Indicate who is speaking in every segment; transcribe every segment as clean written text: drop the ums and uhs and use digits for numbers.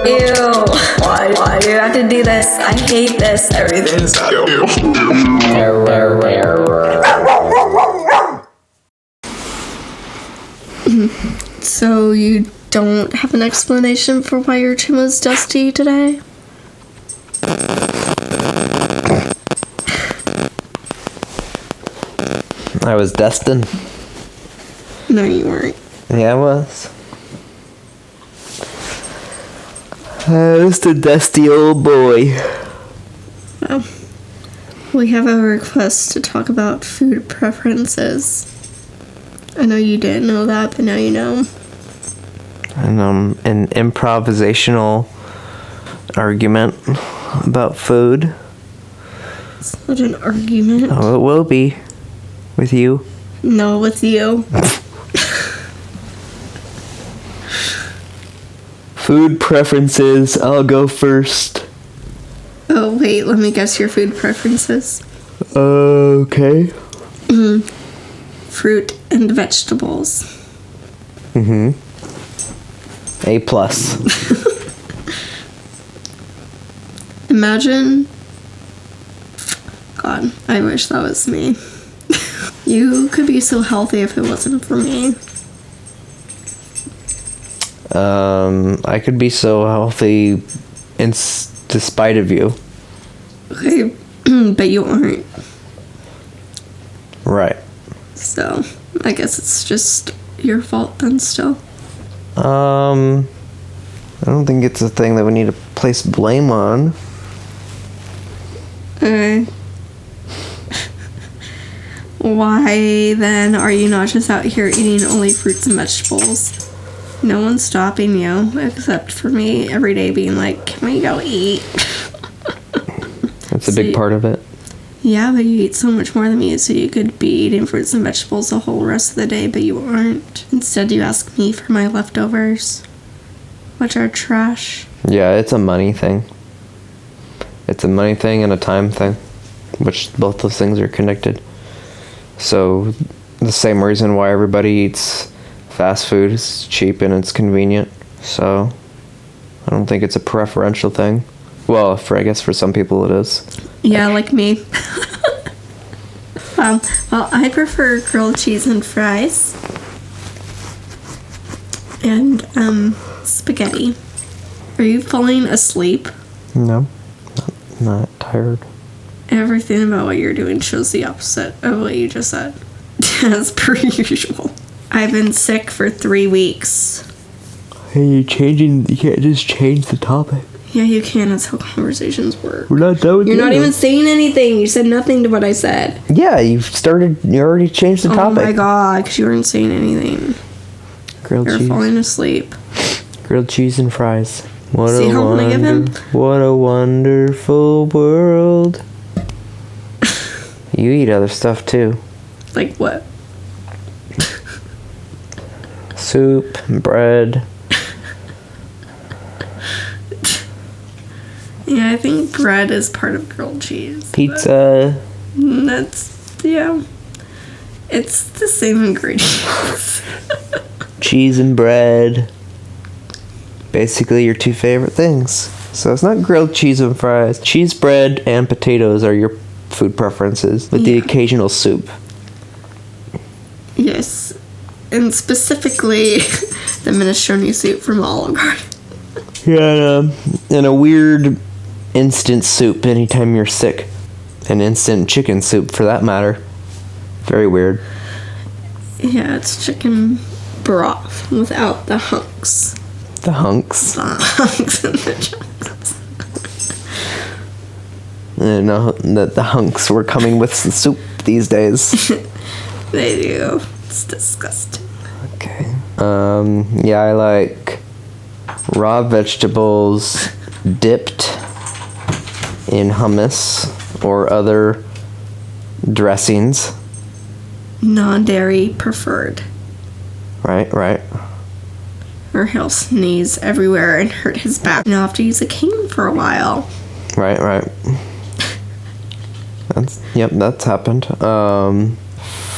Speaker 1: Ew. Why do you have to do this? I hate this. Everything's ew. So you don't have an explanation for why your chin was dusty today?
Speaker 2: I was destined.
Speaker 1: No, you weren't.
Speaker 2: Yeah, I was. Just a dusty old boy.
Speaker 1: Well, we have a request to talk about food preferences. I know you didn't know that, but now you know.
Speaker 2: And an improvisational argument about food.
Speaker 1: It's not an argument.
Speaker 2: Oh, it will be. With you.
Speaker 1: No, with you.
Speaker 2: Food preferences. I'll go first.
Speaker 1: Oh, wait, let me guess your food preferences.
Speaker 2: Okay.
Speaker 1: Fruit and vegetables.
Speaker 2: A plus.
Speaker 1: Imagine... God, I wish that was me. You could be so healthy if it wasn't for me.
Speaker 2: I could be so healthy despite of you.
Speaker 1: Okay, but you aren't.
Speaker 2: Right.
Speaker 1: So, I guess it's just your fault then still.
Speaker 2: I don't think it's a thing that we need to place blame on.
Speaker 1: Okay. Why then are you not just out here eating only fruits and vegetables? No one's stopping you, except for me every day being like, can we go eat?
Speaker 2: That's a big part of it.
Speaker 1: Yeah, but you eat so much more than me, so you could be eating fruits and vegetables the whole rest of the day, but you aren't. Instead, you ask me for my leftovers, which are trash.
Speaker 2: Yeah, it's a money thing. It's a money thing and a time thing, which both those things are connected. So, the same reason why everybody eats fast food is cheap and it's convenient. So, I don't think it's a preferential thing. Well, I guess for some people it is.
Speaker 1: Yeah, like me. Well, I prefer grilled cheese and fries. And, spaghetti. Are you falling asleep?
Speaker 2: No, not tired.
Speaker 1: Everything about what you're doing shows the opposite of what you just said. As per usual. I've been sick for 3 weeks.
Speaker 2: Hey, you can't just change the topic.
Speaker 1: Yeah, you can. That's how conversations work.
Speaker 2: We're not done with
Speaker 1: You're not even saying anything. You said nothing to what I said.
Speaker 2: Yeah, you already changed the topic.
Speaker 1: Oh my god, because you weren't saying anything.
Speaker 2: Grilled
Speaker 1: You're
Speaker 2: cheese.
Speaker 1: falling asleep.
Speaker 2: Grilled cheese and fries.
Speaker 1: See how many I give him?
Speaker 2: What a wonderful world. You eat other stuff too.
Speaker 1: Like what?
Speaker 2: Soup, bread.
Speaker 1: Yeah, I think bread is part of grilled cheese.
Speaker 2: Pizza.
Speaker 1: Yeah. It's the same ingredients.
Speaker 2: Cheese and bread. Basically your two favorite things. So it's not grilled cheese and fries. Cheese, bread, and potatoes are your food preferences, with the occasional soup.
Speaker 1: Yes. And specifically, the minestrone soup from Olive Garden.
Speaker 2: Yeah, and a weird instant soup anytime you're sick. An instant chicken soup, for that matter. Very weird.
Speaker 1: Yeah, it's chicken broth without the hunks.
Speaker 2: The hunks.
Speaker 1: The hunks and the chunks.
Speaker 2: I didn't know that the hunks were coming with some soup these days.
Speaker 1: They do. It's disgusting.
Speaker 2: Okay. Yeah, I like raw vegetables dipped in hummus or other dressings.
Speaker 1: Non-dairy preferred.
Speaker 2: Right.
Speaker 1: Or he'll sneeze everywhere and hurt his back. And I'll have to use a cane for a while.
Speaker 2: Right. That's happened.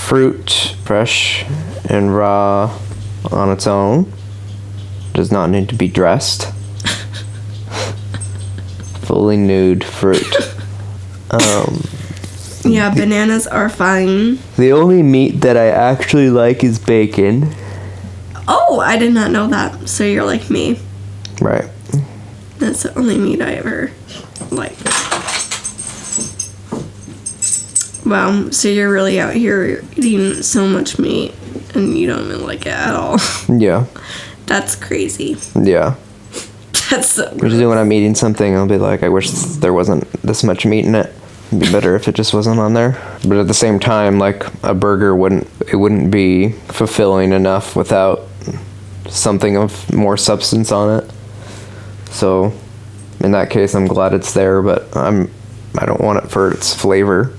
Speaker 2: Fruit, fresh and raw on its own, does not need to be dressed. Fully nude fruit.
Speaker 1: Yeah, bananas are fine.
Speaker 2: The only meat that I actually like is bacon.
Speaker 1: Oh, I did not know that. So you're like me.
Speaker 2: Right.
Speaker 1: That's the only meat I ever like. Wow, so you're really out here eating so much meat and you don't even like it at all.
Speaker 2: Yeah.
Speaker 1: That's crazy.
Speaker 2: Yeah.
Speaker 1: That's so
Speaker 2: Usually when I'm eating something, I'll be like, I wish there wasn't this much meat in it. It'd be better if it just wasn't on there. But at the same time, like a burger wouldn't be fulfilling enough without something of more substance on it. So in that case, I'm glad it's there, but I don't want it for its flavor.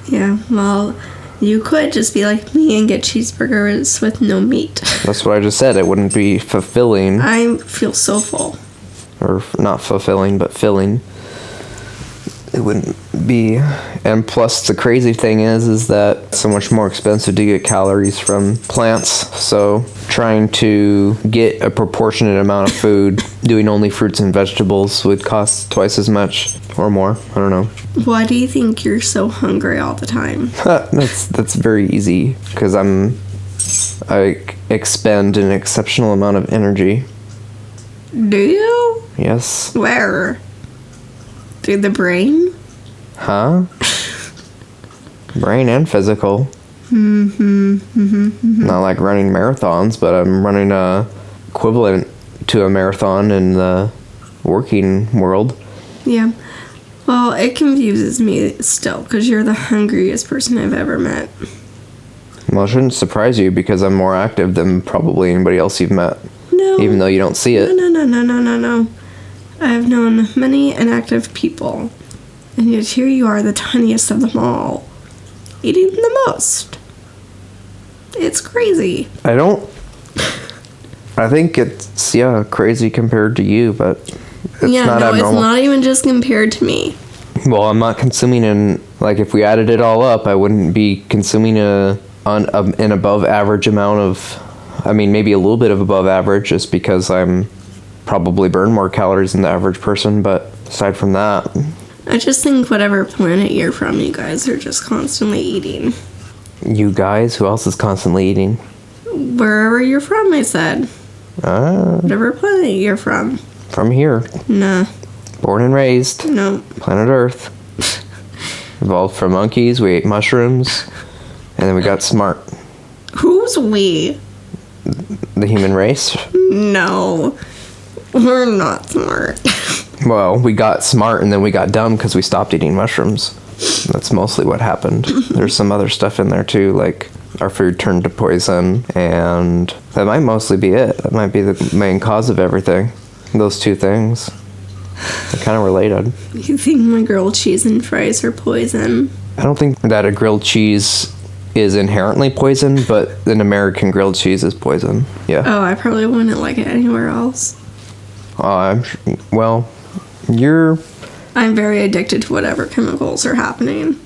Speaker 1: Yeah, well, you could just be like me and get cheeseburgers with no meat.
Speaker 2: That's what I just said. It wouldn't be fulfilling.
Speaker 1: I feel so full.
Speaker 2: Or not fulfilling, but filling. It wouldn't be. And plus, the crazy thing is that it's so much more expensive to get calories from plants. So trying to get a proportionate amount of food, doing only fruits and vegetables would cost twice as much or more. I don't know.
Speaker 1: Why do you think you're so hungry all the time?
Speaker 2: That's very easy because I expend an exceptional amount of energy.
Speaker 1: Do you?
Speaker 2: Yes.
Speaker 1: Where? Through the brain?
Speaker 2: Huh? Brain and physical. Not like running marathons, but I'm running equivalent to a marathon in the working world.
Speaker 1: Yeah. Well, it confuses me still because you're the hungriest person I've ever met.
Speaker 2: Well, it shouldn't surprise you because I'm more active than probably anybody else you've met.
Speaker 1: No.
Speaker 2: Even though you don't see it.
Speaker 1: No. I have known many inactive people, and yet here you are, the tiniest of them all, eating the most. It's crazy.
Speaker 2: I think it's, crazy compared to you, but it's not abnormal.
Speaker 1: It's not even just compared to me.
Speaker 2: Well, I'm not consuming if we added it all up, I wouldn't be consuming an above average amount of, maybe a little bit of above average just because I'm probably burn more calories than the average person, but aside from that.
Speaker 1: I just think whatever planet you're from, you guys are just constantly eating.
Speaker 2: You guys? Who else is constantly eating?
Speaker 1: Wherever you're from, I said. Whatever planet you're from.
Speaker 2: From here.
Speaker 1: Nah.
Speaker 2: Born and raised.
Speaker 1: No.
Speaker 2: Planet Earth. Evolved from monkeys, we ate mushrooms, and then we got smart.
Speaker 1: Who's we?
Speaker 2: The human race?
Speaker 1: No. We're not smart.
Speaker 2: Well, we got smart and then we got dumb because we stopped eating mushrooms. That's mostly what happened. There's some other stuff in there too, like our food turned to poison, and that might mostly be it. That might be the main cause of everything. Those two things. They're kind of related.
Speaker 1: You think my grilled cheese and fries are poison?
Speaker 2: I don't think that a grilled cheese is inherently poison, but an American grilled cheese is poison. Yeah.
Speaker 1: Oh, I probably wouldn't like it anywhere else.
Speaker 2: I'm
Speaker 1: very addicted to whatever chemicals are happening.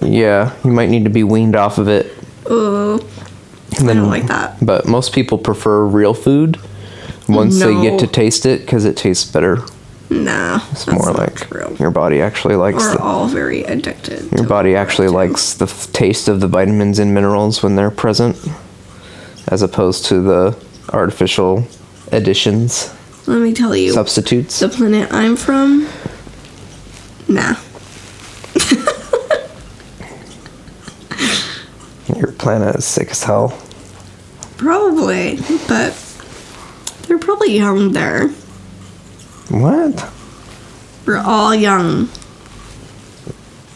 Speaker 2: Yeah, you might need to be weaned off of it.
Speaker 1: I don't like that.
Speaker 2: But most people prefer real food once they get to taste it because it tastes better.
Speaker 1: Nah,
Speaker 2: It's more like
Speaker 1: true.
Speaker 2: Your body actually likes
Speaker 1: We're all very addicted.
Speaker 2: Your body actually likes the taste of the vitamins and minerals when they're present, as opposed to the artificial additions.
Speaker 1: Let me tell you.
Speaker 2: Substitutes.
Speaker 1: The planet I'm from, nah.
Speaker 2: Your planet is sick as hell.
Speaker 1: Probably, but they're probably young there.
Speaker 2: What?
Speaker 1: We're all young.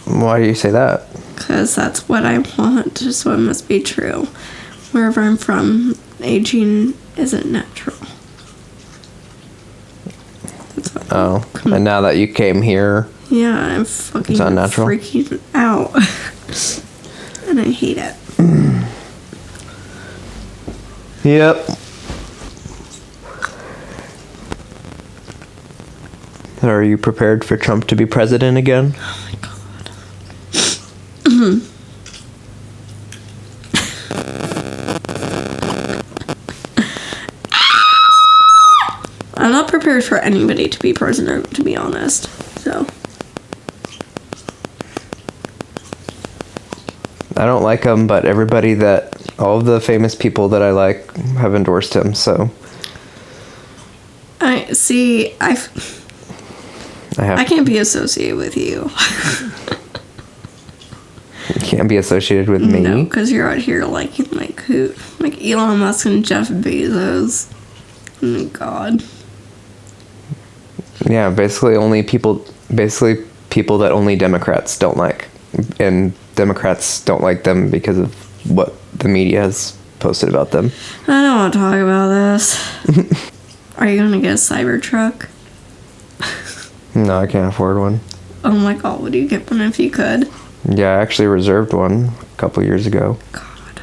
Speaker 2: Why do you say that?
Speaker 1: Because that's what I want, so it must be true. Wherever I'm from, aging isn't natural.
Speaker 2: Oh, and now that you came here,
Speaker 1: yeah, I'm fucking
Speaker 2: unnatural?
Speaker 1: freaking out. And I hate it.
Speaker 2: Yep. Are you prepared for Trump to be president again?
Speaker 1: Oh my god. I'm not prepared prepared for anybody to be president, to be honest. So.
Speaker 2: I don't like him, but all of the famous people that I like have endorsed him, so.
Speaker 1: I can't be associated with you.
Speaker 2: You can't be associated with me?
Speaker 1: No, because you're out here liking, who? Like Elon Musk and Jeff Bezos. Oh my god.
Speaker 2: Yeah, basically people that only Democrats don't like. And Democrats don't like them because of what the media has posted about them.
Speaker 1: I don't want to talk about this. Are you going to get a Cybertruck?
Speaker 2: No, I can't afford one.
Speaker 1: Oh my god, would you get one if you could?
Speaker 2: Yeah, I actually reserved one a couple years ago.
Speaker 1: God.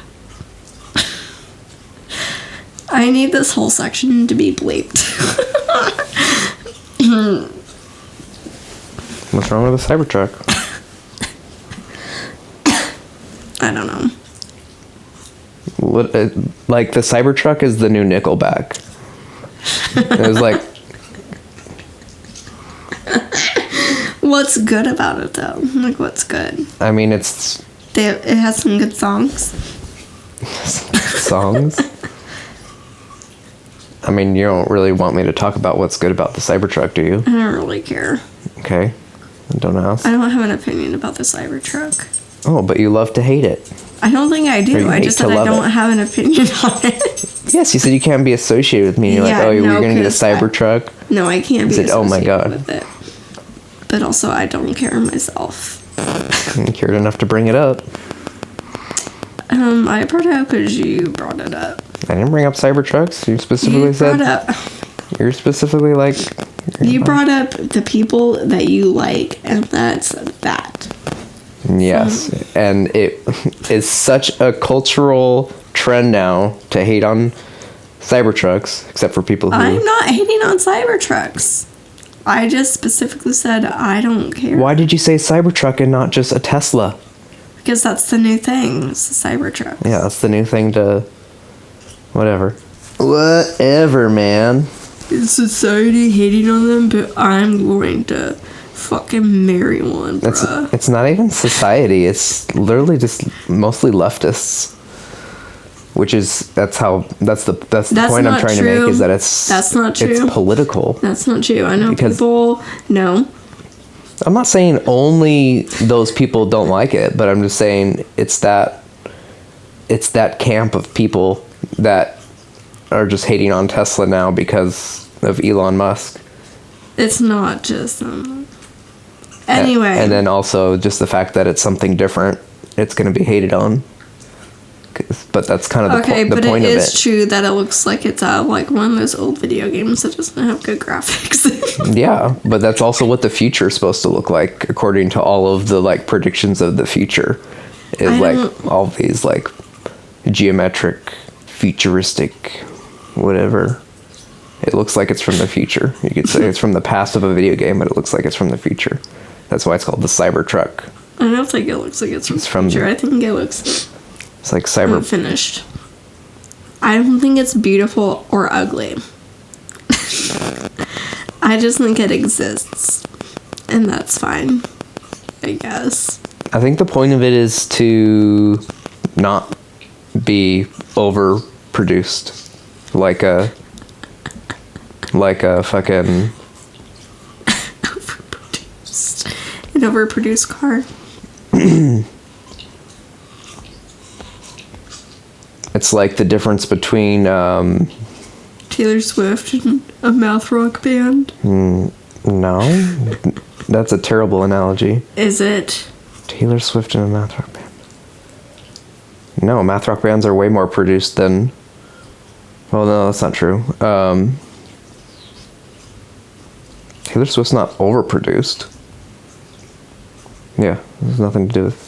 Speaker 1: I need this whole section to be bleeped.
Speaker 2: What's wrong with a Cybertruck?
Speaker 1: I don't know.
Speaker 2: What, like, the Cybertruck is the new Nickelback. It was like...
Speaker 1: What's good about it, though? Like, what's good?
Speaker 2: I mean, it
Speaker 1: has some good songs.
Speaker 2: Songs? I mean, you don't really want me to talk about what's good about the Cybertruck, do you?
Speaker 1: I don't really care.
Speaker 2: Okay. Don't ask.
Speaker 1: I don't have an opinion about the Cybertruck.
Speaker 2: Oh, but you love to hate it.
Speaker 1: I don't think I do. I just said I don't have an opinion on it.
Speaker 2: Yes, you said you can't be associated with me. You're like, oh, you're going to get a Cybertruck?
Speaker 1: No, I can't be associated
Speaker 2: oh my God.
Speaker 1: with it. But also, I don't care myself.
Speaker 2: You cared enough to bring it up.
Speaker 1: I brought it up because you brought it up.
Speaker 2: I didn't bring up Cybertrucks. You specifically said... You're specifically like...
Speaker 1: You brought up the people that you like, and that's that.
Speaker 2: Yes, and it is such a cultural trend now to hate on Cybertrucks, except for people who...
Speaker 1: I'm not hating on Cybertrucks. I just specifically said I don't care.
Speaker 2: Why did you say Cybertruck and not just a Tesla?
Speaker 1: Because that's the new thing, it's the Cybertruck.
Speaker 2: Yeah, that's the new thing to... Whatever. Whatever, man.
Speaker 1: Is society hating on them, but I'm going to fucking marry one, bruh.
Speaker 2: It's not even society. It's literally just mostly leftists. Which is that's the point I'm trying to make is that
Speaker 1: that's not true.
Speaker 2: It's political.
Speaker 1: That's not true. I know people. No.
Speaker 2: I'm not saying only those people don't like it, but I'm just saying it's that camp of people that are just hating on Tesla now because of Elon Musk.
Speaker 1: It's not just anyway.
Speaker 2: And then also just the fact that it's something different, it's going to be hated on. But that's kind of the point of it.
Speaker 1: Okay, but it is true that it looks like it's like one of those old video games that doesn't have good graphics.
Speaker 2: Yeah, but that's also what the future is supposed to look like, according to all of the like predictions of the future. Is like all these like geometric, futuristic, whatever. It looks like it's from the future. You could say it's from the past of a video game, but it looks like it's from the future. That's why it's called the Cybertruck.
Speaker 1: I don't think it looks like it's from the future. I think it looks...
Speaker 2: It's like cyber...
Speaker 1: Finished. I don't think it's beautiful or ugly. I just think it exists. And that's fine. I guess.
Speaker 2: I think the point of it is to not be overproduced. Like a fucking...
Speaker 1: Overproduced. An overproduced car.
Speaker 2: It's like the difference between
Speaker 1: Taylor Swift and a math rock band.
Speaker 2: No, that's a terrible analogy.
Speaker 1: Is it?
Speaker 2: Taylor Swift and a math rock band. No, math rock bands are way more produced than... Well, no, that's not true. Taylor Swift's not overproduced. Yeah, there's nothing to do with...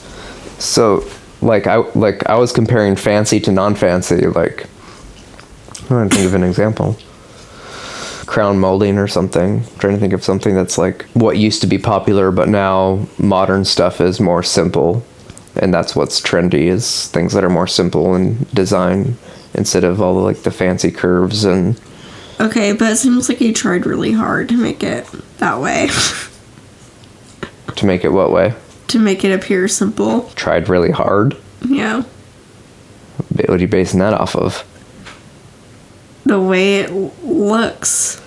Speaker 2: So... I was comparing fancy to non-fancy, like, I'm trying to think of an example. Crown molding or something. I'm trying to think of something that's like what used to be popular, but now modern stuff is more simple. And that's what's trendy, is things that are more simple in design instead of all the fancy curves and
Speaker 1: Okay, but it seems like you tried really hard to make it that way.
Speaker 2: To make it what way?
Speaker 1: To make it appear simple.
Speaker 2: Tried really hard?
Speaker 1: Yeah.
Speaker 2: What are you basing that off of?
Speaker 1: The way it looks.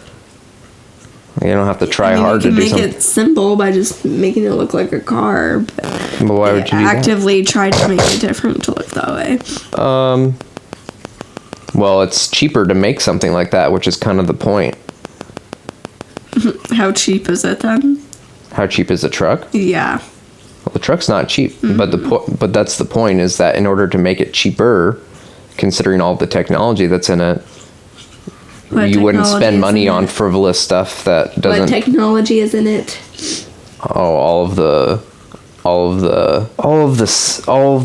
Speaker 2: You don't have to try hard to do something.
Speaker 1: You can make it simple by just making it look like a car, but
Speaker 2: why would you do that?
Speaker 1: Actively tried to make it different to look that way.
Speaker 2: Well, it's cheaper to make something like that, which is kind of the point.
Speaker 1: How cheap is it then?
Speaker 2: How cheap is a truck?
Speaker 1: Yeah.
Speaker 2: Well, the truck's not cheap, but that's the point, is that in order to make it cheaper, considering all the technology that's in it, you wouldn't spend money on frivolous stuff that doesn't.
Speaker 1: What technology is in it?
Speaker 2: Oh, all of the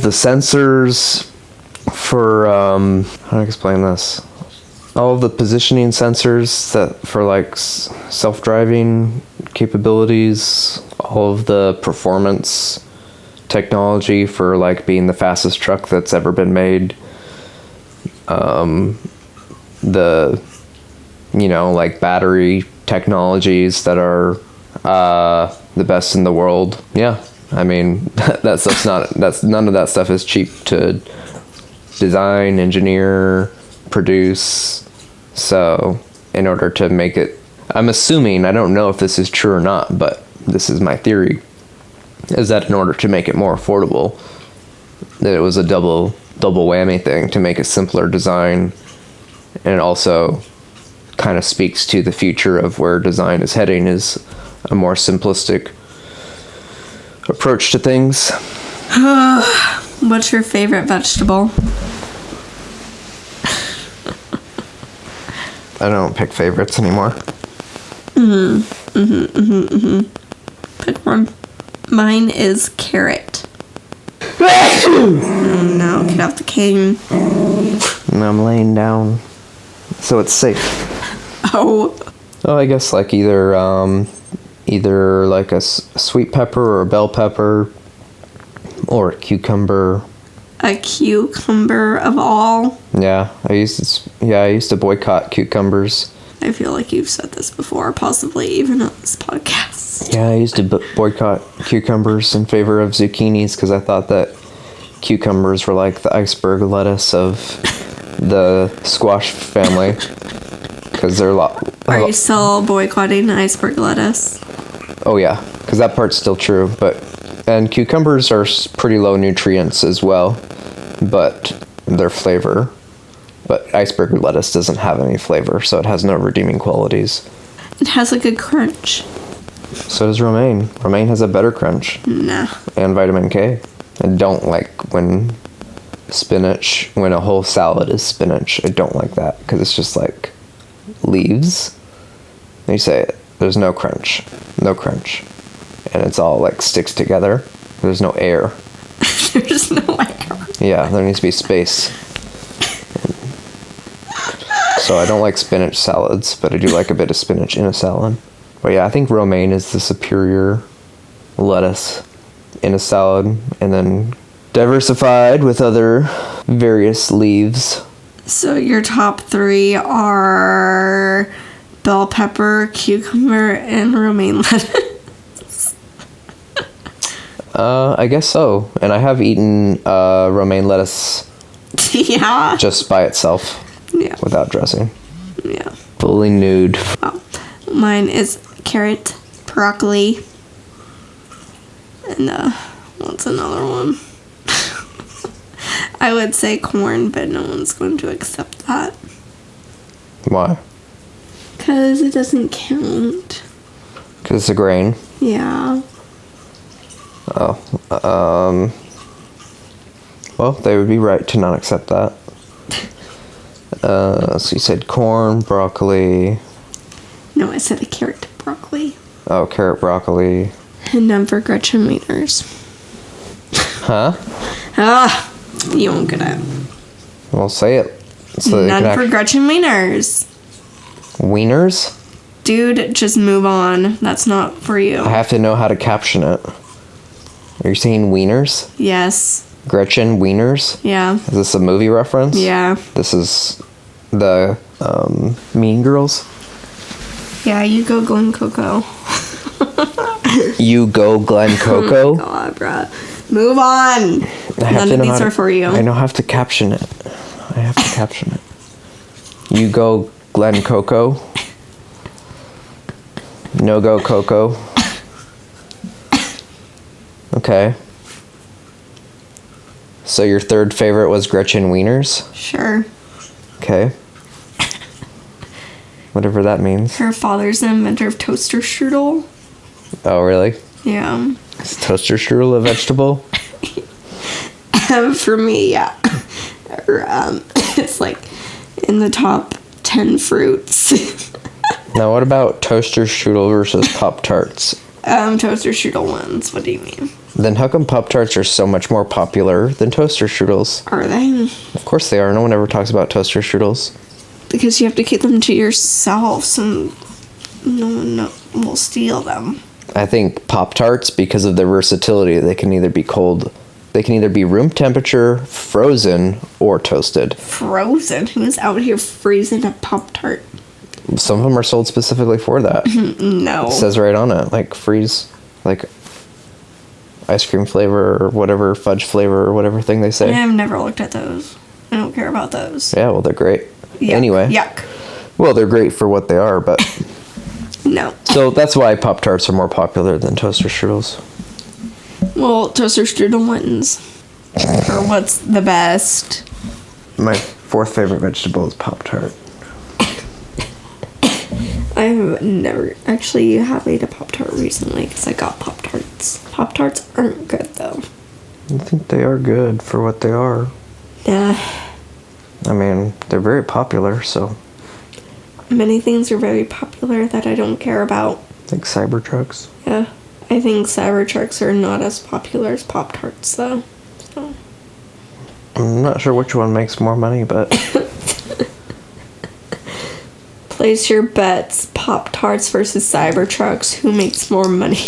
Speaker 2: sensors for how do I explain this? All of the positioning sensors that for like self-driving capabilities, all of the performance technology for like being the fastest truck that's ever been made. The like battery technologies that are the best in the world. Yeah, I mean none of that stuff is cheap to design, engineer, produce. So in order to make it, I'm assuming, I don't know if this is true or not, but this is my theory, is that in order to make it more affordable, that it was a double whammy thing to make a simpler design, and it also kind of speaks to the future of where design is heading, is a more simplistic approach to things.
Speaker 1: What's your favorite vegetable?
Speaker 2: I don't pick favorites anymore.
Speaker 1: Pick one. Mine is carrot. Oh no, get off the cane.
Speaker 2: And I'm laying down, so it's safe.
Speaker 1: Oh,
Speaker 2: I guess like either like a sweet pepper or a bell pepper, or a cucumber.
Speaker 1: a cucumber of all.
Speaker 2: Yeah, I used to boycott cucumbers.
Speaker 1: I feel like you've said this before, possibly even on this podcast.
Speaker 2: Yeah, I used to boycott cucumbers in favor of zucchinis because I thought that cucumbers were like the iceberg lettuce of the squash family. Because they're a lot.
Speaker 1: Are you still boycotting iceberg lettuce?
Speaker 2: Oh yeah, because that part's still true. And cucumbers are pretty low nutrients as well, but their flavor. But iceberg lettuce doesn't have any flavor, so it has no redeeming qualities.
Speaker 1: It has a good crunch.
Speaker 2: So does romaine. Romaine has a better crunch.
Speaker 1: Nah.
Speaker 2: And vitamin K. I don't like when a whole salad is spinach. I don't like that, because it's just like leaves. And you say it, there's no crunch. And it's all like sticks together. There's no air.
Speaker 1: There's no air.
Speaker 2: Yeah, there needs to be space. So I don't like spinach salads, but I do like a bit of spinach in a salad. But yeah, I think romaine is the superior lettuce in a salad, and then diversified with other various leaves.
Speaker 1: So your top three are bell pepper, cucumber, and romaine lettuce.
Speaker 2: I guess so. And I have eaten romaine lettuce
Speaker 1: Yeah.
Speaker 2: just by itself.
Speaker 1: Yeah.
Speaker 2: Without dressing.
Speaker 1: Yeah.
Speaker 2: Fully nude.
Speaker 1: Wow. Mine is carrot, broccoli, and what's another one? I would say corn, but no one's going to accept that.
Speaker 2: Why?
Speaker 1: Because it doesn't count.
Speaker 2: Because it's a grain.
Speaker 1: Yeah.
Speaker 2: Oh. Well, they would be right to not accept that. So you said corn, broccoli.
Speaker 1: No, I said a carrot, broccoli.
Speaker 2: Oh, carrot, broccoli.
Speaker 1: And none for Gretchen Wieners.
Speaker 2: Huh?
Speaker 1: You won't get it.
Speaker 2: Well, say it. So
Speaker 1: none for Gretchen Wieners.
Speaker 2: Wieners?
Speaker 1: Dude, just move on. That's not for you.
Speaker 2: I have to know how to caption it. Are you saying wieners?
Speaker 1: Yes.
Speaker 2: Gretchen Wieners?
Speaker 1: Yeah.
Speaker 2: Is this a movie reference?
Speaker 1: Yeah.
Speaker 2: This is the Mean Girls.
Speaker 1: Yeah, you go Glen Coco.
Speaker 2: You go Glen Coco.
Speaker 1: God, bruh. Move on. None of these are for you.
Speaker 2: I have to caption it. You go Glen Coco. No go Coco. Okay. So your third favorite was Gretchen Wieners?
Speaker 1: Sure.
Speaker 2: Okay. Whatever that means.
Speaker 1: Her father's the inventor of toaster strudel.
Speaker 2: Oh, really?
Speaker 1: Yeah.
Speaker 2: Is toaster strudel a vegetable?
Speaker 1: For me, yeah. It's like in the top 10 fruits.
Speaker 2: Now, what about toaster strudel versus Pop-Tarts?
Speaker 1: Toaster strudel ones. What do you mean?
Speaker 2: Then how come Pop-Tarts are so much more popular than toaster strudels?
Speaker 1: Are they?
Speaker 2: Of course they are. No one ever talks about toaster strudels.
Speaker 1: Because you have to keep them to yourself so no one will steal them.
Speaker 2: I think Pop-Tarts, because of their versatility, they can either be room temperature, frozen, or toasted.
Speaker 1: Frozen? Who's out here freezing a Pop-Tart?
Speaker 2: Some of them are sold specifically for that.
Speaker 1: No.
Speaker 2: It says right on it, like freeze, like ice cream flavor or whatever, fudge flavor or whatever thing they say.
Speaker 1: I've never looked at those. I don't care about those.
Speaker 2: Yeah, well, they're great.
Speaker 1: Yuck.
Speaker 2: Anyway.
Speaker 1: Yuck.
Speaker 2: Well, they're great for what they are, but...
Speaker 1: No.
Speaker 2: So that's why Pop-Tarts are more popular than toaster strudels.
Speaker 1: Well, toaster strudel wins. Or what's the best?
Speaker 2: My fourth favorite vegetable is Pop-Tart.
Speaker 1: I've never... Actually, you have ate a Pop-Tart recently because I got Pop-Tarts. Pop-Tarts aren't good, though.
Speaker 2: I think they are good for what they are.
Speaker 1: Yeah.
Speaker 2: I mean, they're very popular, so...
Speaker 1: Many things are very popular that I don't care about.
Speaker 2: Like Cybertrucks.
Speaker 1: Yeah. I think Cybertrucks are not as popular as Pop-Tarts, though. So.
Speaker 2: I'm not sure which one makes more money, but...
Speaker 1: Place your bets. Pop-Tarts versus Cybertrucks. Who makes more money?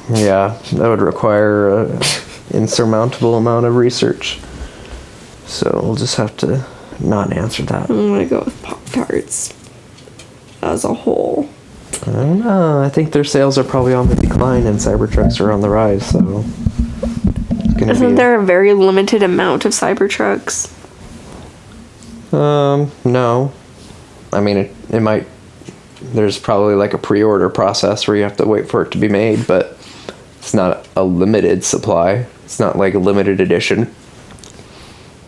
Speaker 2: Yeah, that would require an insurmountable amount of research. So we'll just have to not answer that.
Speaker 1: I'm gonna go with Pop-Tarts as a whole.
Speaker 2: I don't know. I think their sales are probably on the decline and Cybertrucks are on the rise, so...
Speaker 1: Isn't there a very limited amount of Cybertrucks?
Speaker 2: No. I mean, it might... There's probably like a pre-order process where you have to wait for it to be made, but it's not a limited supply. It's not like a limited edition.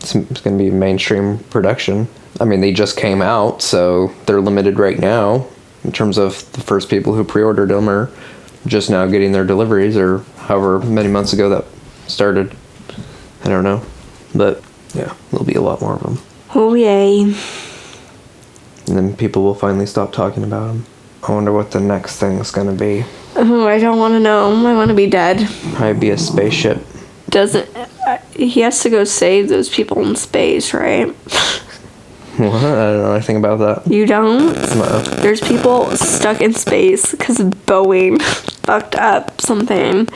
Speaker 2: It's going to be mainstream production. I mean, they just came out, so they're limited right now in terms of the first people who pre-ordered them are just now getting their deliveries, or however many months ago that started. I don't know. But, yeah, there'll be a lot more of them.
Speaker 1: Oh, yay.
Speaker 2: And then people will finally stop talking about them. I wonder what the next thing's going to be.
Speaker 1: Oh, I don't want to know. I want to be dead.
Speaker 2: Probably be a spaceship.
Speaker 1: Doesn't... he has to go save those people in space, right?
Speaker 2: What? I don't know anything about that.
Speaker 1: You don't?
Speaker 2: No.
Speaker 1: There's people stuck in space because Boeing fucked up something.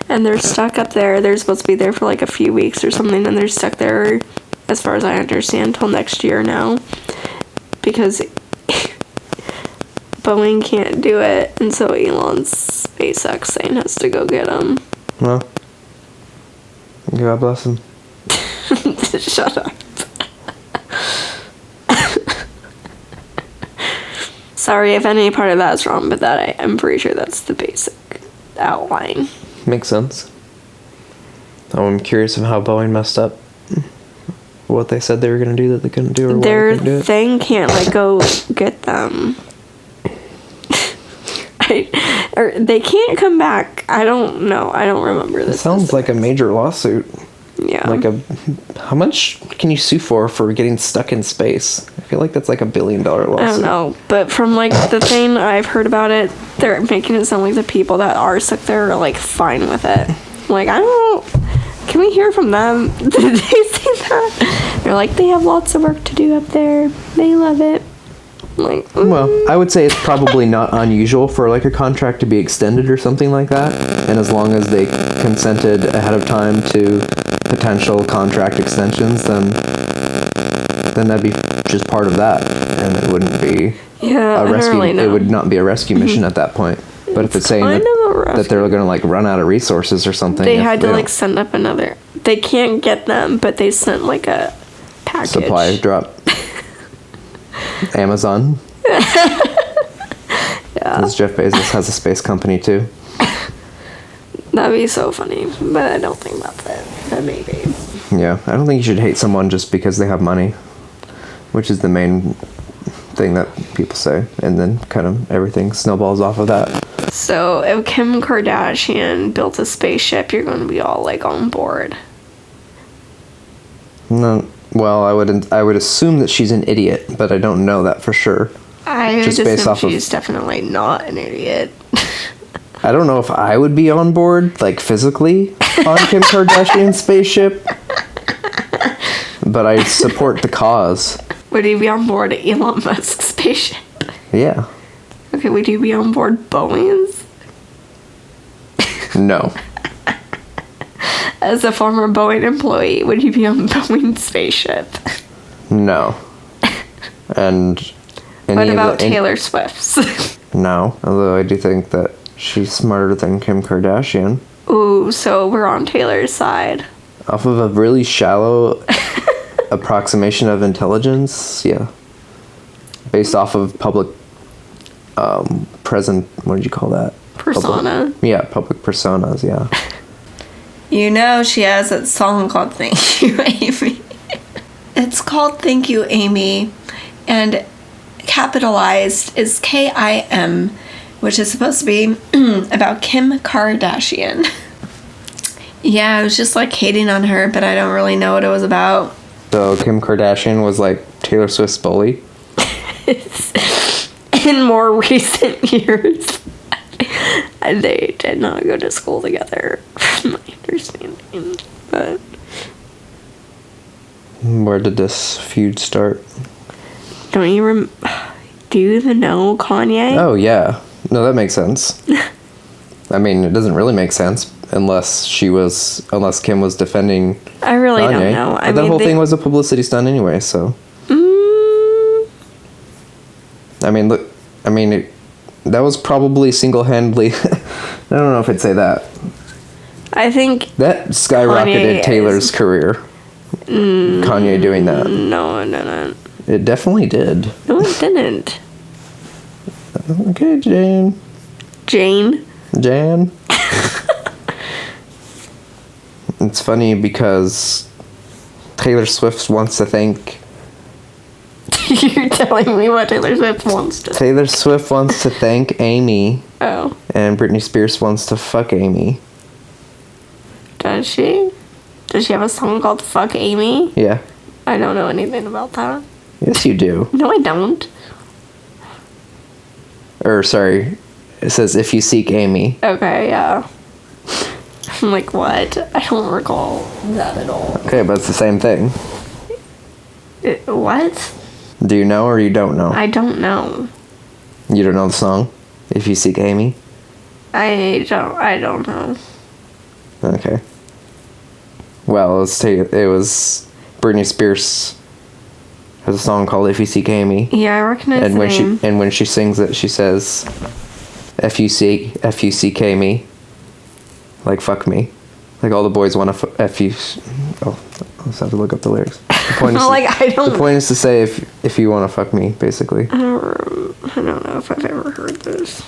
Speaker 1: And they're stuck up there. They're supposed to be there for like a few weeks or something. And they're stuck there, as far as I understand, till next year now. Because Boeing can't do it. And so Elon's SpaceX thing has to go get them.
Speaker 2: Well, God bless him.
Speaker 1: Shut up. Sorry if any part of that's wrong, but I'm pretty sure that's the basic outline.
Speaker 2: Makes sense. I'm curious of how Boeing messed up. What they said they were going to do that they couldn't do, or why they couldn't do
Speaker 1: Their
Speaker 2: it.
Speaker 1: thing can't go get them. Or they can't come back. I don't know. I don't remember this.
Speaker 2: It sounds like a major lawsuit.
Speaker 1: Yeah.
Speaker 2: How much can you sue for getting stuck in space? I feel like that's like $1 billion lawsuit.
Speaker 1: I don't know, but from the thing I've heard about it, they're making it sound like the people that are stuck there are fine with it. I don't. Can we hear from them? Did they say that? They're they have lots of work to do up there. They love it.
Speaker 2: Well, I would say it's probably not unusual for a contract to be extended or something like that, and as long as they consented ahead of time to potential contract extensions, then then that'd be just part of that, and it wouldn't be
Speaker 1: Yeah,
Speaker 2: a rescue.
Speaker 1: I don't really know.
Speaker 2: It would not be a rescue mission at that point. But if it's saying
Speaker 1: kind of a
Speaker 2: that they're going to like run out of resources or something,
Speaker 1: They
Speaker 2: if
Speaker 1: had to
Speaker 2: don't-
Speaker 1: like send up another. They can't get them, but they sent like a package.
Speaker 2: supply drop. Amazon.
Speaker 1: Yeah,
Speaker 2: Because Jeff Bezos has a space company too.
Speaker 1: that'd be so funny, but I don't think that's it. But maybe.
Speaker 2: Yeah, I don't think you should hate someone just because they have money, which is the main thing that people say, and then kind of everything snowballs off of that.
Speaker 1: So if Kim Kardashian built a spaceship, you're going to be all like on board.
Speaker 2: No, well, I would assume that she's an idiot, but I don't know that for sure.
Speaker 1: I would
Speaker 2: Just based
Speaker 1: assume
Speaker 2: off of-
Speaker 1: she's definitely not an idiot.
Speaker 2: I don't know if I would be on board, like physically, on Kim Kardashian's spaceship, but I support the cause.
Speaker 1: Would you be on board Elon Musk's spaceship?
Speaker 2: Yeah.
Speaker 1: Okay, would you be on board Boeing's?
Speaker 2: No.
Speaker 1: As a former Boeing employee, would you be on Boeing's spaceship?
Speaker 2: No. And
Speaker 1: What
Speaker 2: any
Speaker 1: about
Speaker 2: of the,
Speaker 1: Taylor Swift's?
Speaker 2: No, although I do think that she's smarter than Kim Kardashian.
Speaker 1: Ooh, so we're on Taylor's side.
Speaker 2: Off of a really shallow approximation of intelligence, yeah. Based off of public present, what did you call that?
Speaker 1: Persona.
Speaker 2: Public personas, yeah.
Speaker 1: You know she has a song called Thank You, Amy. It's called Thank You, Amy, and capitalized is Kim, which is supposed to be about Kim Kardashian. Yeah, I was just like hating on her, but I don't really know what it was about.
Speaker 2: So Kim Kardashian was like Taylor Swift's bully?
Speaker 1: In more recent years, they did not go to school together, from my understanding. But
Speaker 2: Where did this feud start?
Speaker 1: don't you do you even know Kanye?
Speaker 2: Oh, yeah. No, that makes sense. I mean, it doesn't really make sense unless Kim was defending
Speaker 1: I really
Speaker 2: Kanye.
Speaker 1: don't know.
Speaker 2: But that whole thing was a publicity stunt anyway, so. I mean, look, that was probably single-handedly, I don't know if I'd say that.
Speaker 1: I think
Speaker 2: That skyrocketed
Speaker 1: Kanye
Speaker 2: Taylor's career. Kanye doing that.
Speaker 1: no, it didn't.
Speaker 2: It definitely did.
Speaker 1: No, it didn't.
Speaker 2: Okay, Jan. It's funny because Taylor Swift wants to thank...
Speaker 1: You're telling me what Taylor Swift wants to.
Speaker 2: Taylor Swift wants to thank Amy,
Speaker 1: Oh,
Speaker 2: and Britney Spears wants to fuck Amy.
Speaker 1: does she? Does she have a song called "Fuck Amy"?
Speaker 2: Yeah.
Speaker 1: I don't know anything about that.
Speaker 2: Yes, you do.
Speaker 1: No, I don't.
Speaker 2: Or, sorry, it says, if you seek Amy.
Speaker 1: Okay, yeah. I'm like, what? I don't recall that at all.
Speaker 2: Okay, but it's the same thing.
Speaker 1: What?
Speaker 2: Do you know or you don't know?
Speaker 1: I don't know.
Speaker 2: You don't know the song? If you seek Amy?
Speaker 1: I don't know.
Speaker 2: Okay. Well, let's take it. It was Britney Spears has a song called "If You Seek Amy,"
Speaker 1: Yeah, I recognize
Speaker 2: and
Speaker 1: the
Speaker 2: when
Speaker 1: name.
Speaker 2: when she sings it, she says, "If you seek me, like fuck me, like all the boys want to f you." Oh, I just have to look up the lyrics. The point is,
Speaker 1: Like, I don't.
Speaker 2: the point is to say if you want to fuck me, basically.
Speaker 1: I don't know if I've ever heard this.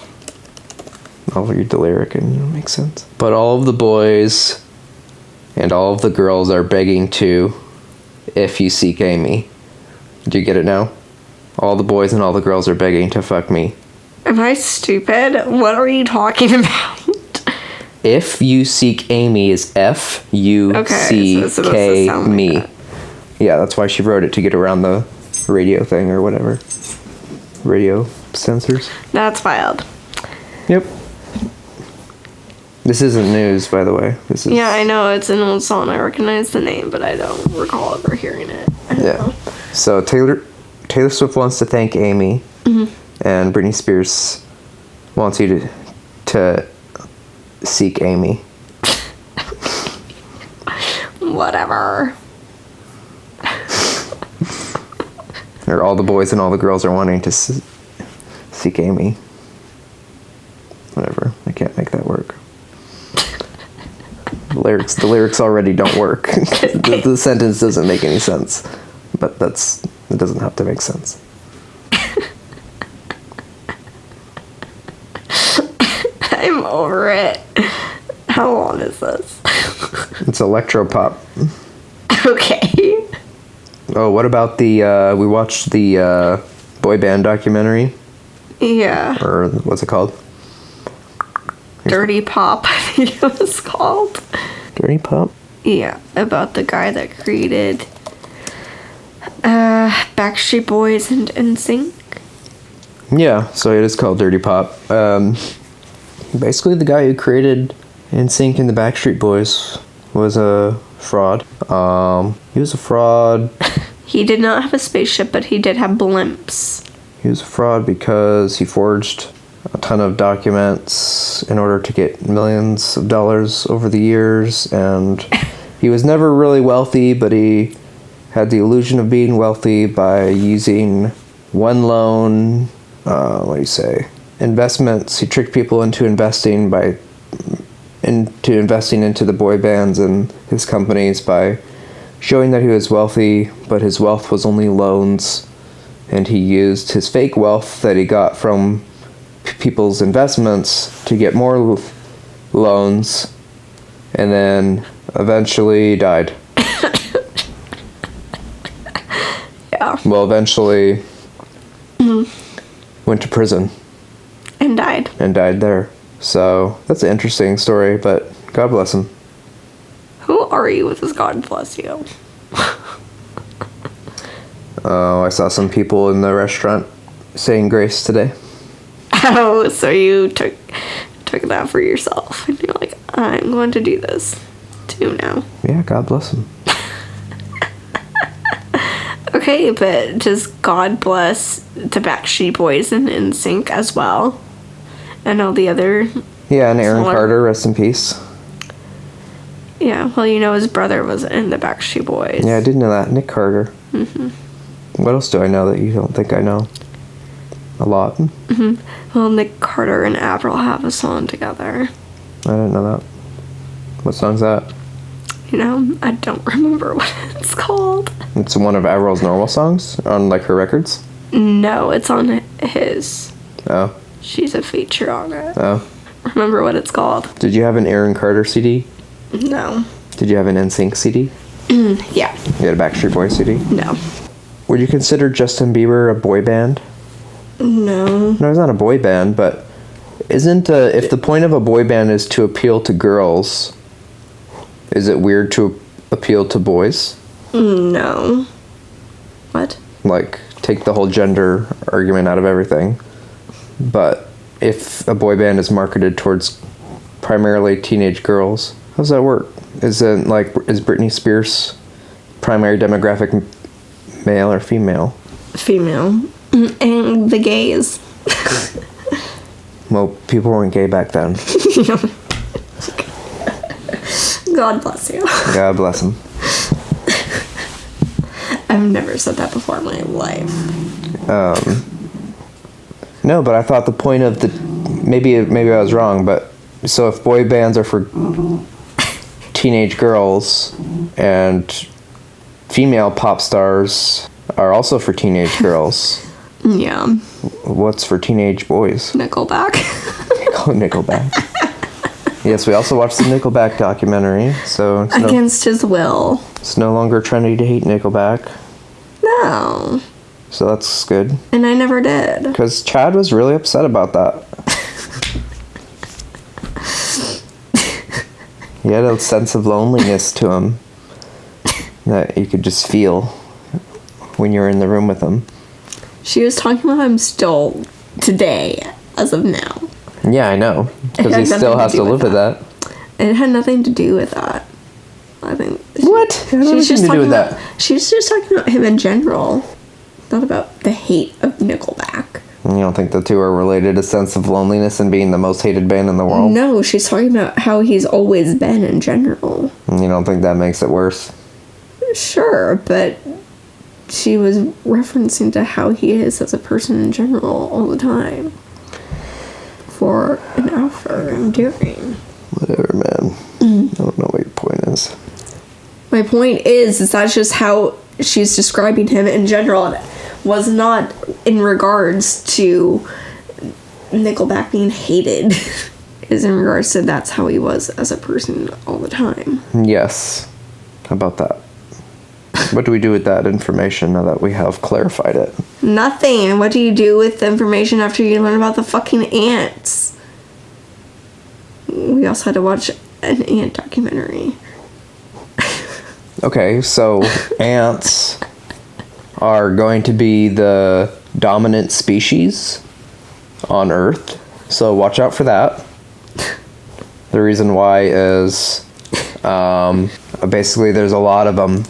Speaker 2: I'll read the lyric and it'll make sense. But all of the boys and all of the girls are begging to, if you seek Amy. Do you get it now? All the boys and all the girls are begging to fuck me.
Speaker 1: Am I stupid? What are you talking about?
Speaker 2: If you seek Amy is
Speaker 1: Okay, so it's supposed to
Speaker 2: F-U-C-K
Speaker 1: sound like
Speaker 2: me.
Speaker 1: that.
Speaker 2: Yeah, that's why she wrote it, to get around the radio thing or whatever. Radio censors.
Speaker 1: That's wild.
Speaker 2: Yep. This isn't news, by the way. This is
Speaker 1: Yeah, I know it's an old song. I recognize the name, but I don't recall ever hearing it. I don't
Speaker 2: Yeah.
Speaker 1: know.
Speaker 2: So Taylor Swift wants to thank Amy, and Britney Spears wants you to seek Amy.
Speaker 1: Whatever.
Speaker 2: Or all the boys and all the girls are wanting to seek Amy. Whatever. I can't make that work. The lyrics already don't work. The sentence doesn't make any sense. But it doesn't have to make sense.
Speaker 1: I'm over it. How long is this?
Speaker 2: It's electropop.
Speaker 1: Okay.
Speaker 2: Oh, what about we watched the boy band documentary?
Speaker 1: Yeah.
Speaker 2: Or what's it called?
Speaker 1: Dirty Pop, I think it was called.
Speaker 2: Dirty Pop?
Speaker 1: Yeah, about the guy that created Backstreet Boys and NSYNC.
Speaker 2: Yeah, so it is called Dirty Pop. Basically, the guy who created NSYNC and the Backstreet Boys was a fraud. He was a fraud.
Speaker 1: He did not have a spaceship, but he did have blimps.
Speaker 2: He was a fraud because he forged a ton of documents in order to get millions of dollars over the years, and he was never really wealthy, but he had the illusion of being wealthy by using one loan, investments. He tricked people into investing into the boy bands and his companies by showing that he was wealthy, but his wealth was only loans, and he used his fake wealth that he got from people's investments to get more loans, and then eventually died.
Speaker 1: Yeah.
Speaker 2: Well, eventually went to prison.
Speaker 1: And died.
Speaker 2: And died there. So, that's an interesting story, but God bless him.
Speaker 1: Who are you with this God bless you?
Speaker 2: Oh, I saw some people in the restaurant saying grace today.
Speaker 1: Oh, so you took that for yourself. And you're like, I'm going to do this too now.
Speaker 2: Yeah, God bless him.
Speaker 1: Okay, but does God bless the Backstreet Boys and NSYNC as well? And all the other...
Speaker 2: Yeah, and Aaron Carter, rest in peace.
Speaker 1: Yeah, well, his brother was in the Backstreet Boys.
Speaker 2: Yeah, I didn't know that. Nick Carter. Mm-hmm. What else do I know that you don't think I know? A lot.
Speaker 1: Mm-hmm. Well, Nick Carter and Avril have a song together.
Speaker 2: I didn't know that. What song's that?
Speaker 1: I don't remember what it's called.
Speaker 2: It's one of Avril's normal songs on, her records?
Speaker 1: No, it's on his.
Speaker 2: Oh.
Speaker 1: She's a feature on it.
Speaker 2: Oh.
Speaker 1: Remember what it's called?
Speaker 2: Did you have an Aaron Carter CD?
Speaker 1: No.
Speaker 2: Did you have an NSYNC CD?
Speaker 1: Yeah.
Speaker 2: You had a Backstreet Boys CD?
Speaker 1: No.
Speaker 2: Would you consider Justin Bieber a boy band?
Speaker 1: No.
Speaker 2: No, he's not a boy band, but isn't if the point of a boy band is to appeal to girls, is it weird to appeal to boys?
Speaker 1: No. What?
Speaker 2: Take the whole gender argument out of everything. But if a boy band is marketed towards primarily teenage girls, how does that work? Is Britney Spears' primary demographic male or female?
Speaker 1: Female. And the gays.
Speaker 2: Well, people weren't gay back then.
Speaker 1: God bless you.
Speaker 2: God bless them.
Speaker 1: I've never said that before in my life.
Speaker 2: No, but I thought the point of maybe I was wrong, but so if boy bands are for teenage girls and female pop stars are also for teenage girls.
Speaker 1: Yeah.
Speaker 2: What's for teenage boys?
Speaker 1: Nickelback.
Speaker 2: Nickelback. Yes, we also watched the Nickelback documentary, so it's
Speaker 1: Against his will.
Speaker 2: It's no longer trendy to hate Nickelback.
Speaker 1: No.
Speaker 2: So that's good.
Speaker 1: And I never did.
Speaker 2: Because Chad was really upset about that. He had a sense of loneliness to him that you could just feel when you're in the room with him.
Speaker 1: She was talking about him still today, as of now.
Speaker 2: Yeah, I know. Because he still has to live with that.
Speaker 1: It had nothing to do with that. I think.
Speaker 2: What? It had nothing to do with that.
Speaker 1: She's just talking about him in general. Not about the hate of Nickelback.
Speaker 2: You don't think the two are related? A sense of loneliness and being the most hated band in the world?
Speaker 1: No, she's talking about how he's always been in general.
Speaker 2: You don't think that makes it worse?
Speaker 1: Sure, but she was referencing to how he is as a person in general all the time. For an alpha and during.
Speaker 2: Whatever, man. I don't know what your point is.
Speaker 1: My point is that's just how she's describing him in general. It was not in regards to Nickelback being hated. Is in regards to that's how he was as a person all the time.
Speaker 2: Yes. How about that? What do we do with that information now that we have clarified it?
Speaker 1: Nothing. What do you do with the information after you learn about the fucking ants? We also had to watch an ant documentary.
Speaker 2: Okay, so ants are going to be the dominant species on Earth. So watch out for that. The reason why is basically there's a lot of them.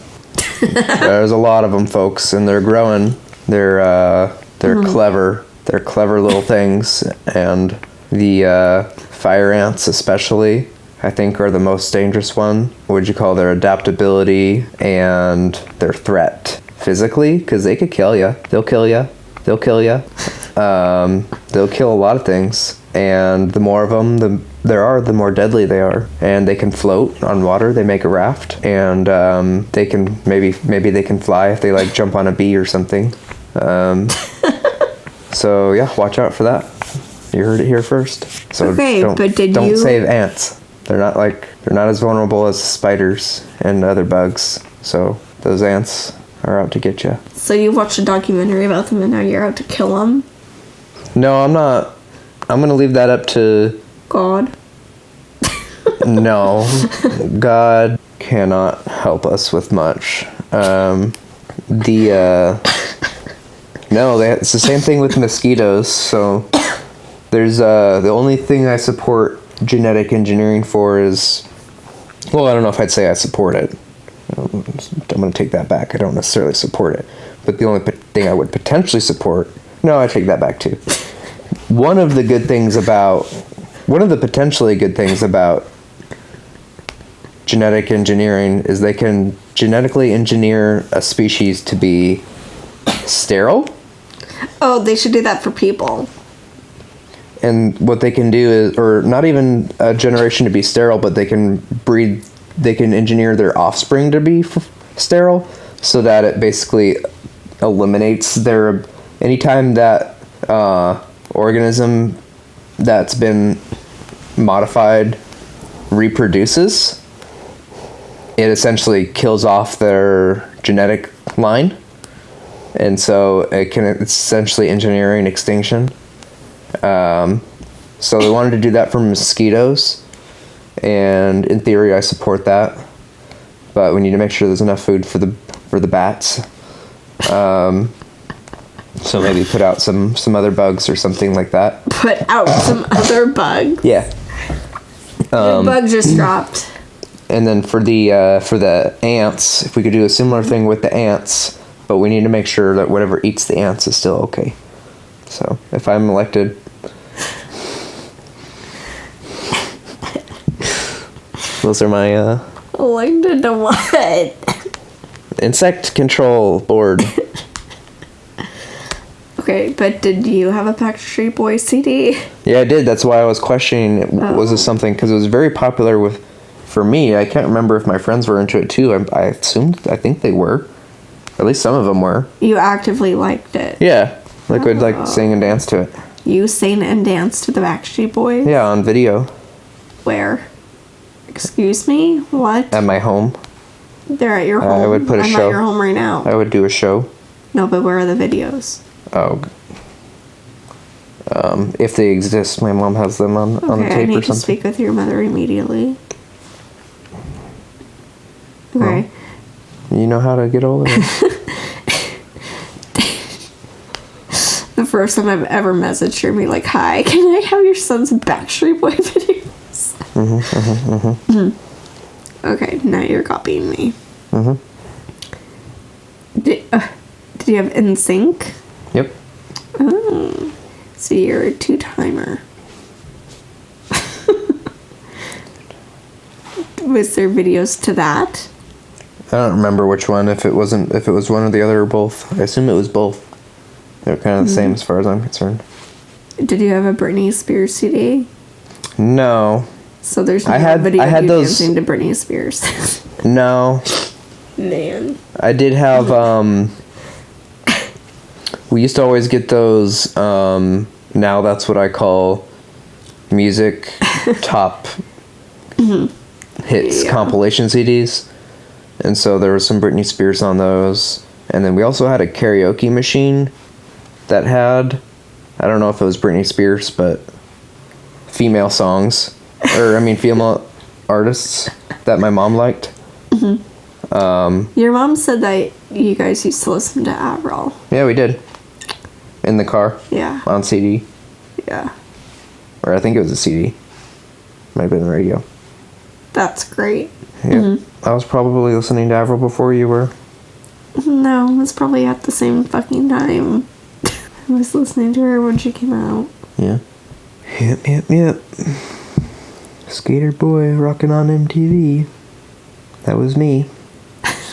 Speaker 2: There's a lot of them, folks, and they're growing. They're clever. They're clever little things, and the fire ants especially, I think, are the most dangerous one. What would you call their adaptability and their threat physically? Because they could kill you. They'll kill you. They'll kill you. They'll kill a lot of things, and the more of them there are, the more deadly they are. And they can float on water. They make a raft, and they can maybe they can fly if they like jump on a bee or something. So yeah, watch out for that. You heard it here first. So
Speaker 1: okay, but
Speaker 2: don't save ants. They're not as vulnerable as spiders and other bugs. So those ants are out to get you.
Speaker 1: So you watched a documentary about them and now you're out to kill them?
Speaker 2: No, I'm not. I'm going to leave that up to
Speaker 1: God.
Speaker 2: No. God cannot help us with much. No, it's the same thing with mosquitoes. So there's the only thing I support genetic engineering for is, well, I don't know if I'd say I support it. I'm going to take that back. I don't necessarily support it. But the only thing I would potentially support, no, I take that back too. One of the potentially good things about genetic engineering is they can genetically engineer a species to be sterile.
Speaker 1: Oh, they should do that for people.
Speaker 2: And what they can do is, or not even a generation to be sterile, but they can engineer their offspring to be sterile, so that it basically eliminates anytime that organism that's been modified reproduces, it essentially kills off their genetic line. And so it's essentially engineering extinction. So they wanted to do that for mosquitoes, and in theory I support that, but we need to make sure there's enough food for the bats. So maybe put out some other bugs or something like that.
Speaker 1: Put out some other bug?
Speaker 2: Yeah.
Speaker 1: The bug just dropped.
Speaker 2: And then for the ants, if we could do a similar thing with the ants, but we need to make sure that whatever eats the ants is still okay. So if I'm elected, those are my
Speaker 1: elected to what?
Speaker 2: Insect control board.
Speaker 1: Okay, but did you have a Backstreet Boys CD?
Speaker 2: Yeah, I did. That's why I was questioning, was this something, because it was very popular for me. I can't remember if my friends were into it too. I think they were. At least some of them were. You
Speaker 1: actively liked it?
Speaker 2: Yeah. We'd like sing and dance to it.
Speaker 1: You sang and danced to the Backstreet Boys?
Speaker 2: Yeah, on video.
Speaker 1: Where? Excuse me? What?
Speaker 2: At my home.
Speaker 1: They're at your home?
Speaker 2: I would put a show.
Speaker 1: I'm at your home right now.
Speaker 2: I would do a show.
Speaker 1: No, but where are the videos?
Speaker 2: Oh. If they exist, my mom has them on the tape or something.
Speaker 1: I need to speak with your mother immediately. Okay.
Speaker 2: Well, you know how to get over it.
Speaker 1: The first time I've ever messaged her, me like, "Hi, can I have your son's Backstreet Boy videos?" Okay, now you're copying me. Did you have NSYNC?
Speaker 2: Yep.
Speaker 1: Oh, so you're a two-timer. Was there videos to that?
Speaker 2: I don't remember which one. If it was one or the other or both. I assume it was both. They're kind of the same as far as I'm concerned.
Speaker 1: Did you have a Britney Spears CD?
Speaker 2: No.
Speaker 1: So there's no video of you dancing to Britney Spears.
Speaker 2: No.
Speaker 1: Man.
Speaker 2: I did have, we used to always get those, now that's what I call music top hits compilation CDs. And so there was some Britney Spears on those. And then we also had a karaoke machine that had, I don't know if it was Britney Spears, but female songs. Female artists that my mom liked.
Speaker 1: Your mom said that you guys used to listen to Avril.
Speaker 2: Yeah, we did. In the car.
Speaker 1: Yeah.
Speaker 2: On CD.
Speaker 1: Yeah.
Speaker 2: Or I think it was a CD. Might have been the radio.
Speaker 1: That's great.
Speaker 2: Yeah. I was probably listening to Avril before you were.
Speaker 1: No, it was probably at the same fucking time. I was listening to her when she came out.
Speaker 2: Yeah. Yep. Skater boy rocking on MTV. That was me.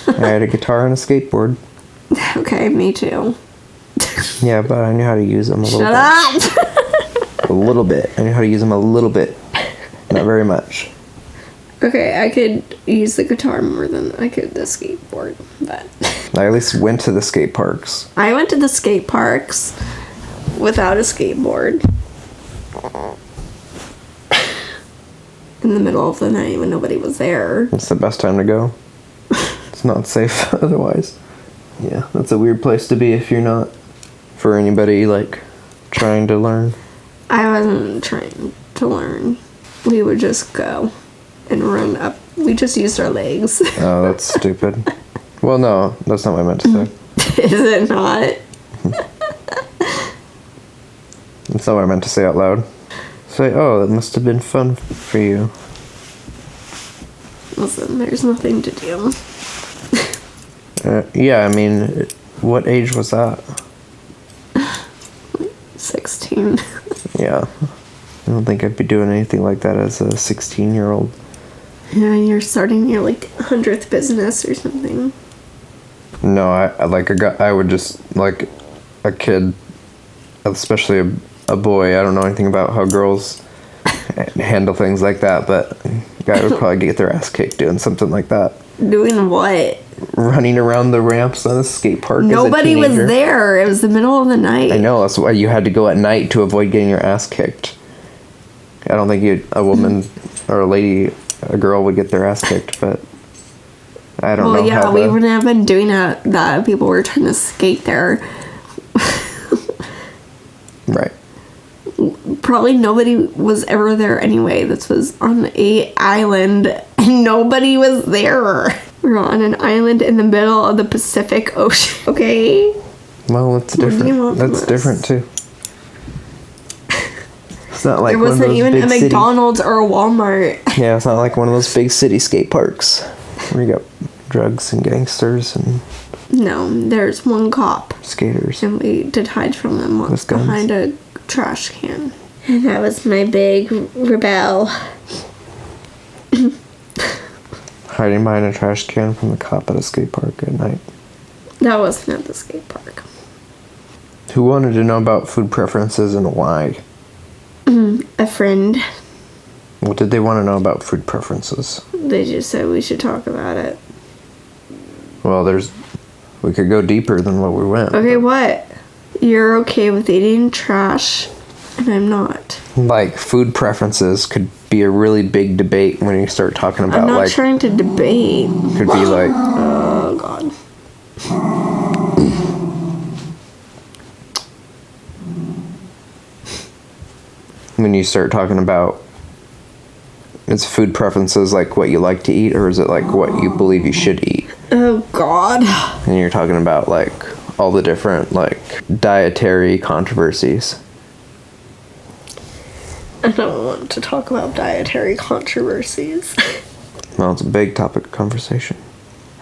Speaker 2: I had a guitar and a skateboard.
Speaker 1: Okay, me too.
Speaker 2: Yeah, but I knew how to use them a little bit.
Speaker 1: Shut up!
Speaker 2: A little bit. I knew how to use them a little bit. Not very much.
Speaker 1: Okay, I could use the guitar more than I could the skateboard, but...
Speaker 2: I at least went to the skate parks.
Speaker 1: I went to the skate parks without a skateboard. In the middle of the night when nobody was there.
Speaker 2: It's the best time to go. It's not safe otherwise. Yeah, that's a weird place to be if you're not, for anybody, like, trying to learn.
Speaker 1: I wasn't trying to learn. We would just go and run up. We just used our legs.
Speaker 2: Oh, that's stupid. Well, no, that's not what I meant to say.
Speaker 1: Is it not?
Speaker 2: That's not what I meant to say out loud. Say, oh, that must have been fun for you.
Speaker 1: Listen, there's nothing to do.
Speaker 2: Yeah, I mean, what age was that?
Speaker 1: 16.
Speaker 2: Yeah. I don't think I'd be doing anything like that as a 16-year-old.
Speaker 1: Yeah, you're starting your, 100th business or something.
Speaker 2: No, I would just, like, a kid, especially a boy, I don't know anything about how girls handle things like that, but a guy would probably get their ass kicked doing something like that.
Speaker 1: Doing what?
Speaker 2: Running around the ramps on a skate park.
Speaker 1: Nobody was there. It was the middle of the night.
Speaker 2: I know, that's why you had to go at night to avoid getting your ass kicked. I don't think a woman or a girl would get their ass kicked, but I don't know.
Speaker 1: Well, yeah, we wouldn't have been doing that. People were trying to skate there.
Speaker 2: Right.
Speaker 1: Probably nobody was ever there anyway. This was on an island, and nobody was there. We were on an island in the middle of the Pacific Ocean. Okay?
Speaker 2: Well, it's different. That's different, too. It's not like
Speaker 1: there wasn't even a McDonald's or a Walmart.
Speaker 2: Yeah, it's not like one of those big city skate parks where you got drugs and gangsters and...
Speaker 1: No, there's one cop.
Speaker 2: Skaters.
Speaker 1: And we did hide from them once behind a trash can. And that was my big rebel.
Speaker 2: Hiding behind a trash can from the cop at a skate park at night.
Speaker 1: That wasn't at the skate park.
Speaker 2: Who wanted to know about food preferences and why?
Speaker 1: A friend.
Speaker 2: What did they want to know about food preferences?
Speaker 1: They just said we should talk about it.
Speaker 2: Well, we could go deeper than what we went.
Speaker 1: Okay, what? You're okay with eating trash, and I'm not.
Speaker 2: Like, food preferences could be a really big debate when you start talking about,
Speaker 1: I'm not trying to debate.
Speaker 2: Could be like...
Speaker 1: Oh, God.
Speaker 2: When you start talking about... Is food preferences like what you like to eat, or is it like what you believe you should eat?
Speaker 1: Oh, God.
Speaker 2: And you're talking about, like, all the different, like, dietary controversies.
Speaker 1: I don't want to talk about dietary controversies.
Speaker 2: Well, it's a big topic of conversation.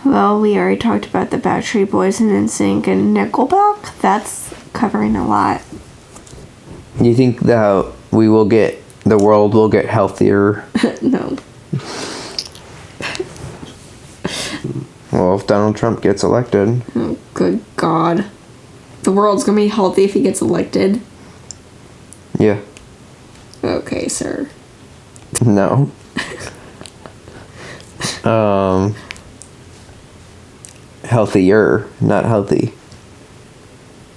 Speaker 1: Well, we already talked about the Backstreet Boys and NSYNC and Nickelback. That's covering a lot.
Speaker 2: You think that the world will get healthier?
Speaker 1: No.
Speaker 2: Well, if Donald Trump gets elected,
Speaker 1: Oh, good God. The world's gonna be healthy if he gets elected.
Speaker 2: yeah.
Speaker 1: Okay, sir.
Speaker 2: No. Healthier, not healthy.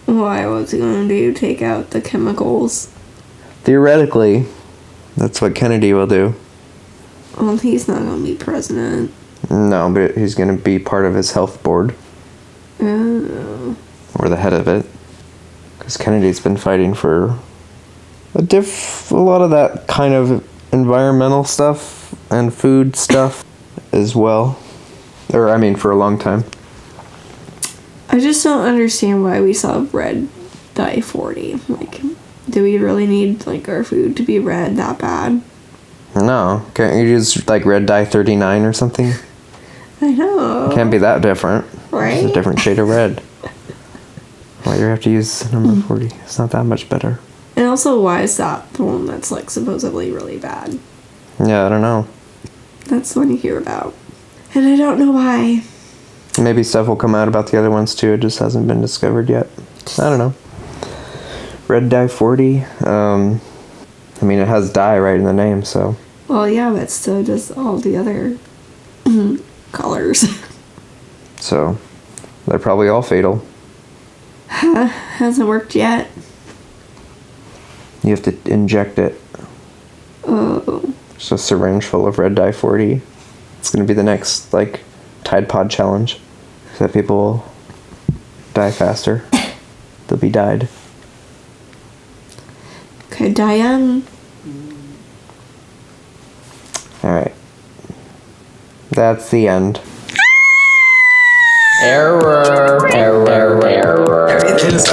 Speaker 1: Why? What's he gonna do? Take out the chemicals?
Speaker 2: Theoretically, that's what Kennedy will do.
Speaker 1: Well, he's not gonna be president.
Speaker 2: No, but he's going to be part of his health board.
Speaker 1: Oh.
Speaker 2: Or the head of it. Because Kennedy's been fighting for a lot of that kind of environmental stuff and food stuff as well. Or, I mean, for a long time.
Speaker 1: I just don't understand why we saw red dye 40. Like, do we really need, like, our food to be red that bad?
Speaker 2: No. Can't you use, like, red dye 39 or something?
Speaker 1: I know.
Speaker 2: Can't be that different.
Speaker 1: Right?
Speaker 2: It's a different shade of red. Why do you have to use number 40? It's not that much better.
Speaker 1: And also, why is that the one that's, like, supposedly really bad?
Speaker 2: Yeah, I don't know.
Speaker 1: That's the one you hear about. And I don't know why.
Speaker 2: Maybe stuff will come out about the other ones too. It just hasn't been discovered yet. I don't know. Red dye 40. I mean, it has dye right in the name, so.
Speaker 1: Well, yeah, but so does all the other colors.
Speaker 2: So, they're probably all fatal.
Speaker 1: Hasn't worked yet.
Speaker 2: You have to inject it.
Speaker 1: Oh.
Speaker 2: Just a syringe full of red dye 40. It's gonna be the next, like, Tide Pod challenge. So that people will die faster. They'll be dyed.
Speaker 1: Okay, Diane.
Speaker 2: Alright. That's the end. Error. Error. Error.
Speaker 3: Everything's